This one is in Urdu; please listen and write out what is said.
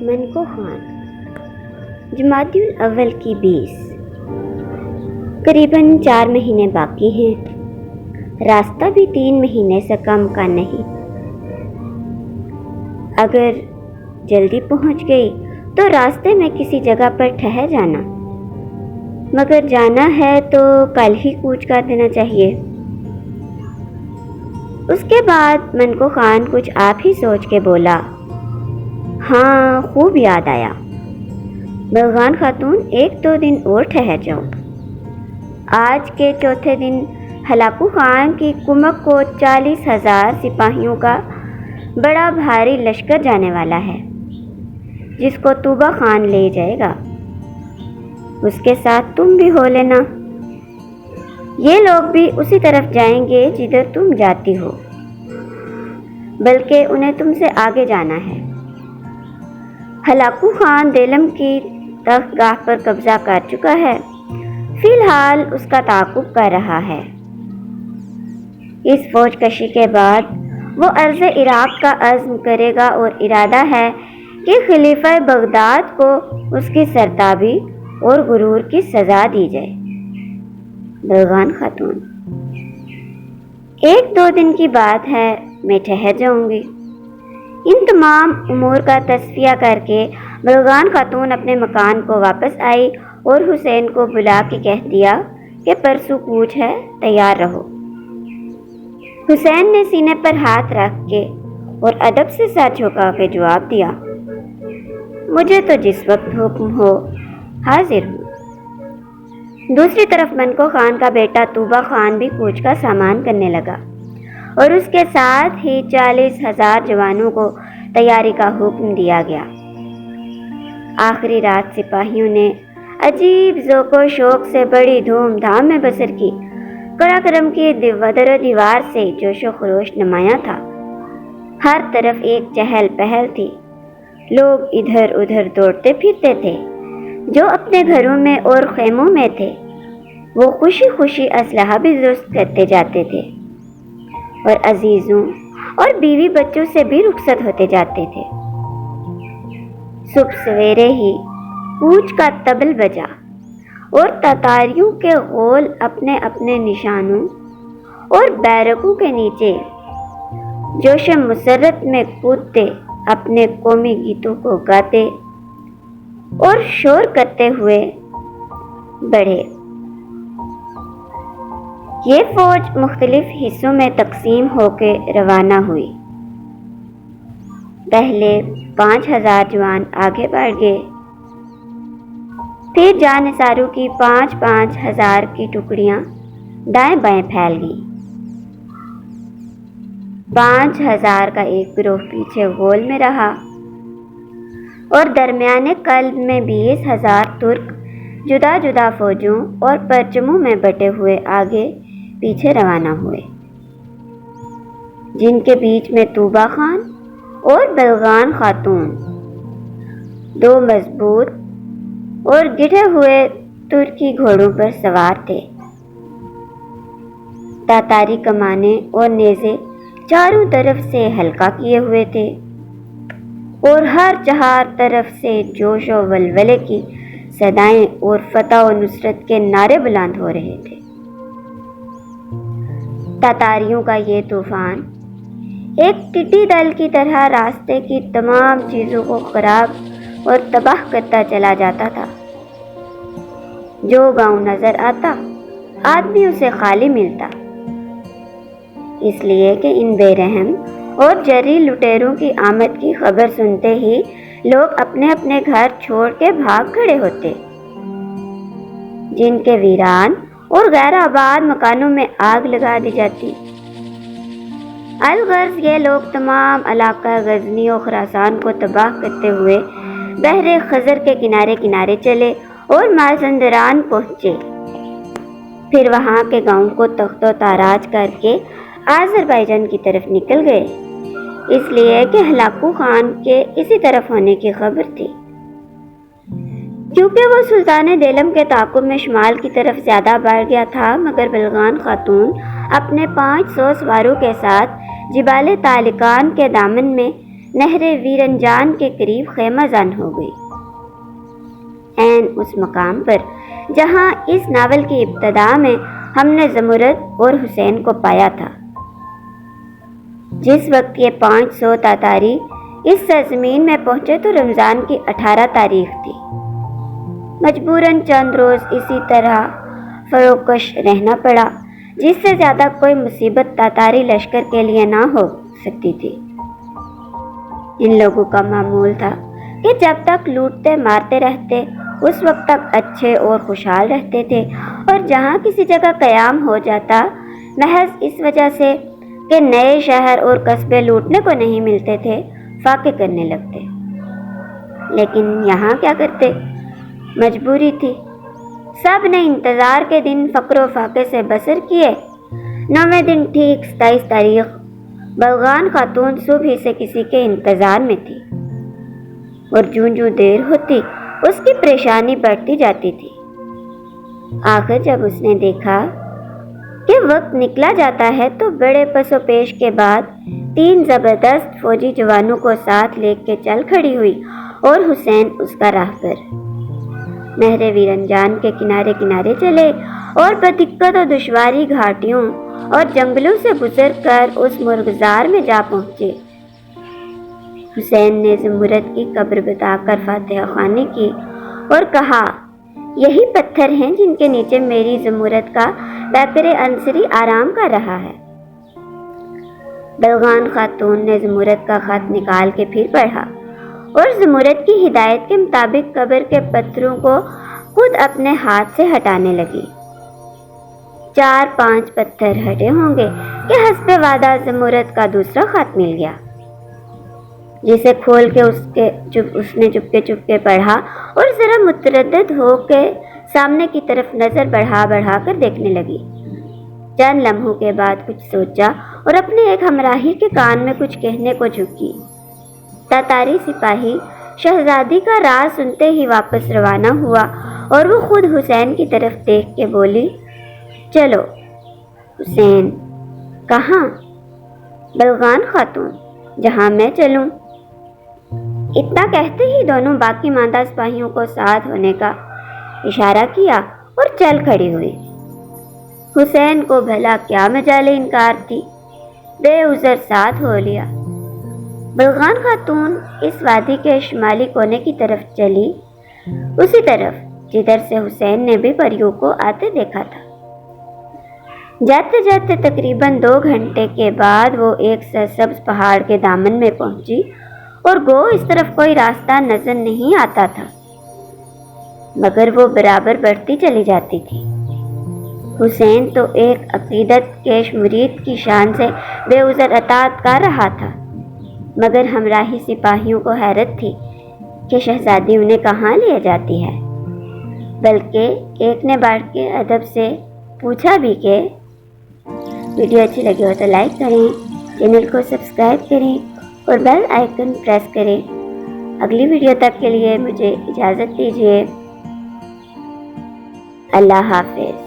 منکو خان جمادی الاول کی 20 قریباً 4 مہینے باقی ہیں۔ راستہ بھی 3 مہینے سے کم کا نہیں۔ اگر جلدی پہنچ گئی تو راستے میں کسی جگہ پر ٹھہر جانا، مگر جانا ہے تو کل ہی کوچ کر دینا چاہیے۔ اس کے بعد منکو خان کچھ آپ ہی سوچ کے بولا، ہاں خوب یاد آیا، بلغان خاتون 1-2 دن اور ٹھہر جاؤ۔ آج کے چوتھے دن ہلاکو خان کی کمک کو 40,000 سپاہیوں کا بڑا بھاری لشکر جانے والا ہے، جس کو توبہ خان لے جائے گا۔ اس کے ساتھ تم بھی ہو لینا۔ یہ لوگ بھی اسی طرف جائیں گے جدھر تم جاتی ہو، بلکہ انہیں تم سے آگے جانا ہے۔ ہلاکو خان دیلم کی تخت گاہ پر قبضہ کر چکا ہے، فی الحال اس کا تعاقب کر رہا ہے۔ اس فوج کشی کے بعد وہ عرض عراق کا عزم کرے گا اور ارادہ ہے کہ خلیفہ بغداد کو اس کی سرتابی اور غرور کی سزا دی جائے۔ بلغان خاتون: 1-2 دن کی بات ہے، میں ٹھہر جاؤں گی۔ ان تمام امور کا تصفیہ کر کے بلغان خاتون اپنے مکان کو واپس آئی اور حسین کو بلا کے کہہ دیا کہ پرسوں کوچ ہے، تیار رہو۔ حسین نے سینے پر ہاتھ رکھ کے اور ادب سے سر جھکا کے جواب دیا، مجھے تو جس وقت حکم ہو حاضر ہوں۔ دوسری طرف منکو خان کا بیٹا توبہ خان بھی کوچ کا سامان کرنے لگا اور اس کے ساتھ ہی 40,000 جوانوں کو تیاری کا حکم دیا گیا۔ آخری رات سپاہیوں نے عجیب ذوق و شوق سے بڑی دھوم دھام میں بسر کی۔ قراقرم کی در و دیوار سے جوش و خروش نمایاں تھا۔ ہر طرف ایک چہل پہل تھی، لوگ ادھر ادھر دوڑتے پھرتے تھے۔ جو اپنے گھروں میں اور خیموں میں تھے وہ خوشی خوشی اسلحہ بھی درست کرتے جاتے تھے اور عزیزوں اور بیوی بچوں سے بھی رخصت ہوتے جاتے تھے۔ صبح سویرے ہی کوچ کا طبل بجا اور تاتاریوں کے غول اپنے اپنے نشانوں اور بیرکوں کے نیچے جوش مسرت میں کودتے اپنے قومی گیتوں کو گاتے اور شور کرتے ہوئے بڑھے۔ یہ فوج مختلف حصوں میں تقسیم ہو کے روانہ ہوئی۔ پہلے 5,000 جوان آگے بڑھ گئے، پھر جانثاروں کی 5,000 کی ٹکڑیاں دائیں بائیں پھیل گئیں۔ 5,000 کا ایک گروہ پیچھے غول میں رہا اور درمیانے قلب میں 20,000 ترک جدا جدا فوجوں اور پرچموں میں بٹے ہوئے آگے پیچھے روانہ ہوئے، جن کے بیچ میں توبہ خان اور بلغان خاتون 2 مضبوط اور گڑھے ہوئے ترکی گھوڑوں پر سوار تھے۔ تاتاری کمانیں اور نیزے چاروں طرف سے ہلکا کیے ہوئے تھے اور ہر چہار طرف سے جوش و ولولے کی صدائیں اور فتح و نصرت کے نعرے بلند ہو رہے تھے۔ تاتاریوں کا یہ طوفان ایک ٹڈی دل کی طرح راستے کی تمام چیزوں کو خراب اور تباہ کرتا چلا جاتا تھا۔ جو گاؤں نظر آتا آدمی اسے خالی ملتا، اس لیے کہ ان بے رحم اور جری لٹیروں کی آمد کی خبر سنتے ہی لوگ اپنے اپنے گھر چھوڑ کے بھاگ کھڑے ہوتے۔ جن کے ویران اور غیر آباد مکانوں میں آگ لگا دی جاتی۔ الغرض یہ لوگ تمام علاقہ غزنی و خراسان کو تباہ کرتے ہوئے بحر خزر کے کنارے کنارے چلے اور مازندران پہنچے، پھر وہاں کے گاؤں کو تخت و تاراج کر کے آذربائیجان کی طرف نکل گئے، اس لیے کہ ہلاکو خان کے اسی طرف ہونے کی خبر تھی۔ کیونکہ وہ سلطان دیلم کے تعاقب میں شمال کی طرف زیادہ بڑھ گیا تھا، مگر بلغان خاتون اپنے 500 سواروں کے ساتھ جبال تالکان کے دامن میں نہر ویرنجان کے قریب خیمہ زن ہو گئی، عین اس مقام پر جہاں اس ناول کی ابتدا میں ہم نے زمرد اور حسین کو پایا تھا۔ جس وقت یہ 500 تاتاری اس سرزمین میں پہنچے تو رمضان کی 18 تاریخ تھی۔ مجبوراً چند روز اسی طرح فروکش رہنا پڑا، جس سے زیادہ کوئی مصیبت تاتاری لشکر کے لیے نہ ہو سکتی تھی۔ ان لوگوں کا معمول تھا کہ جب تک لوٹتے مارتے رہتے اس وقت تک اچھے اور خوشحال رہتے تھے، اور جہاں کسی جگہ قیام ہو جاتا محض اس وجہ سے کہ نئے شہر اور قصبے لوٹنے کو نہیں ملتے تھے، فاقے کرنے لگتے۔ لیکن یہاں کیا کرتے؟ مجبوری تھی۔ سب نے انتظار کے دن فقر و فاقے سے بسر کیے۔ 9ویں دن ٹھیک 27 تاریخ بلغان خاتون صبح ہی سے کسی کے انتظار میں تھی، اور جوں دیر ہوتی اس کی پریشانی بڑھتی جاتی تھی۔ آخر جب اس نے دیکھا کہ وقت نکلا جاتا ہے تو بڑے پس و پیش کے بعد 3 زبردست فوجی جوانوں کو ساتھ لے کے چل کھڑی ہوئی، اور حسین اس کا راہبر۔ نہر ویرنجان کے کنارے کنارے چلے اور بدقت و دشواری گھاٹیوں اور جنگلوں سے گزر کر اس مرغزار میں جا پہنچے۔ حسین نے زمرد کی قبر بتا کر فاتحہ خوانی کی اور کہا، یہی پتھر ہیں جن کے نیچے میری زمرد کا پیکر عنصری آرام کر رہا ہے۔ بلغان خاتون نے زمرد کا خط نکال کے پھر پڑھا، اور زمرد کی ہدایت کے مطابق قبر کے پتھروں کو خود اپنے ہاتھ سے ہٹانے لگی۔ 4-5 پتھر ہٹے ہوں گے کہ حسب وعدہ زمرد کا دوسرا خط مل گیا، جسے کھول کے اس نے چپکے پڑھا اور ذرا متردد ہو کے سامنے کی طرف نظر بڑھا کر دیکھنے لگی۔ چند لمحوں کے بعد کچھ سوچا اور اپنے ایک ہمراہی کے کان میں کچھ کہنے کو جھکی۔ تاتاری سپاہی شہزادی کا راز سنتے ہی واپس روانہ ہوا، اور وہ خود حسین کی طرف دیکھ کے بولی، چلو۔ حسین: کہاں؟ بلغان خاتون: جہاں میں چلوں۔ اتنا کہتے ہی دونوں باقی ماندہ سپاہیوں کو ساتھ ہونے کا اشارہ کیا اور چل کھڑی ہوئی۔ حسین کو بھلا کیا مجال انکار تھی، بے عذر ساتھ ہو لیا۔ بلغان خاتون اس وادی کے شمالی کونے کی طرف چلی، اسی طرف جدھر سے حسین نے بھی پریوں کو آتے دیکھا تھا۔ جاتے جاتے تقریباً 2 گھنٹے کے بعد وہ ایک سرسبز پہاڑ کے دامن میں پہنچی، اور گو اس طرف کوئی راستہ نظر نہیں آتا تھا، مگر وہ برابر بڑھتی چلی جاتی تھی۔ حسین تو ایک عقیدت کیش مرید کی شان سے بے عذر اطاعت کر رہا تھا، مگر ہمراہی سپاہیوں کو حیرت تھی کہ شہزادی انہیں کہاں لے جاتی ہے۔ بلکہ ایک نے بڑھ کے ادب سے پوچھا بھی کہ ویڈیو اچھی لگی ہو تو لائک کریں، چینل کو سبسکرائب کریں اور بیل آئیکن پریس کریں۔ اگلی ویڈیو تک کے لیے مجھے اجازت دیجیے۔ اللہ حافظ۔